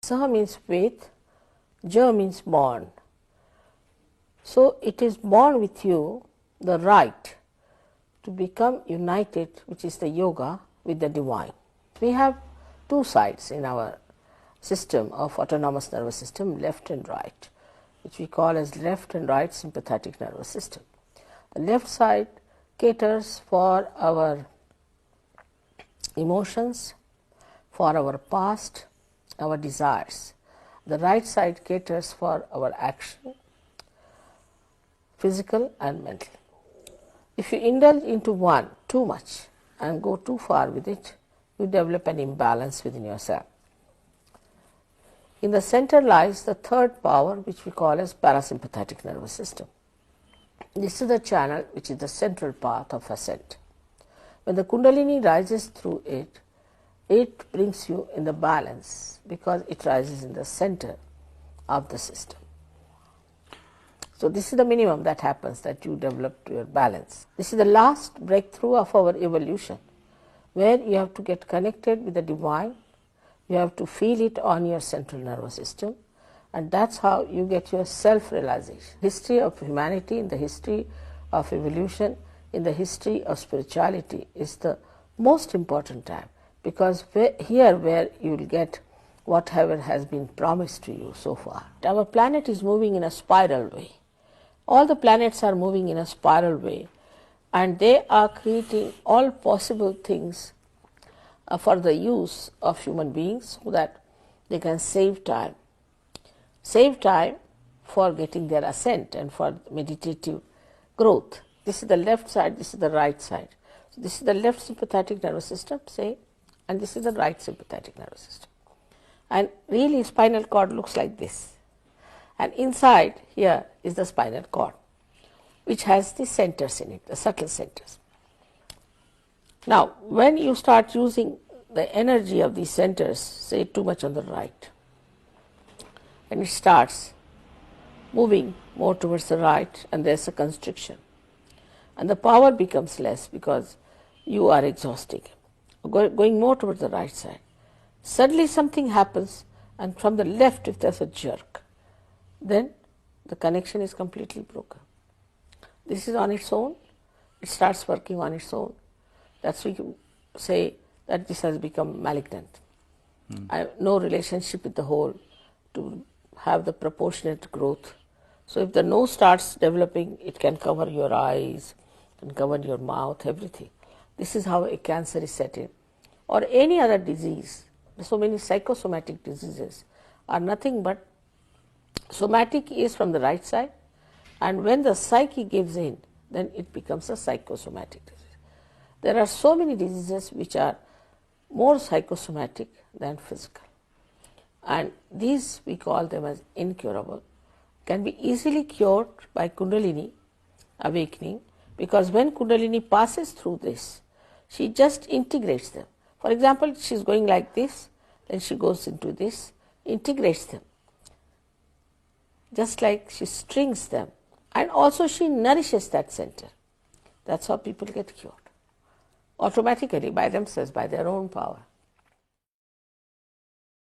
Sah means with, Ja means born. So it is born with you the right to become united, which is the yoga, with the divine. We have two sides in our system of autonomous nervous system, left and right, which we call as left and right sympathetic nervous system. The left side caters for our emotions, for our past, our desires. The right side caters for our action, physical and mental. If you indulge into one too much and go too far with it, you develop an imbalance within yourself. In the center lies the third power, which we call as parasympathetic nervous system. This is the channel which is the central path of ascent. When the Kundalini rises through it, it brings you in the balance because it rises in the center of the system. So this is the minimum that happens, that you develop your balance. This is the last breakthrough of our evolution, where you have to get connected with the divine. You have to feel it on your central nervous system, and that's how you get your self-realization. History of humanity, in the history of evolution, in the history of spirituality is the most important time, because here where you will get whatever has been promised to you so far. Our planet is moving in a spiral way. All the planets are moving in a spiral way, and they are creating all possible things for the use of human beings so that they can save time for getting their ascent and for meditative growth. This is the left side, this is the right side. So this is the left sympathetic nervous system, say, and this is the right sympathetic nervous system. And really spinal cord looks like this. And inside here is the spinal cord, which has the centers in it, the subtle centers. Now, when you start using the energy of these centers, say too much on the right, and it starts moving more towards the right, and there's a constriction, and the power becomes less because you are exhausting, going more towards the right side. Suddenly something happens, and from the left, if there's a jerk, then the connection is completely broken. This is on its own, it starts working on its own. That's why you say that this has become malignant. I have no relationship with the whole to have the proportionate growth. So if the nose starts developing, it can cover your eyes, can cover your mouth, everything. This is how a cancer is set in. Or any other disease. So many psychosomatic diseases are nothing but somatic is from the right side, and when the psyche gives in, then it becomes a psychosomatic disease. There are so many diseases which are more psychosomatic than physical, and these we call them as incurable, can be easily cured by Kundalini awakening, because when Kundalini passes through this, she just integrates them. For example, she is going like this, then she goes into this, integrates them, just like she strings them, and also she nourishes that center. That's how people get cured, automatically, by themselves, by their own power.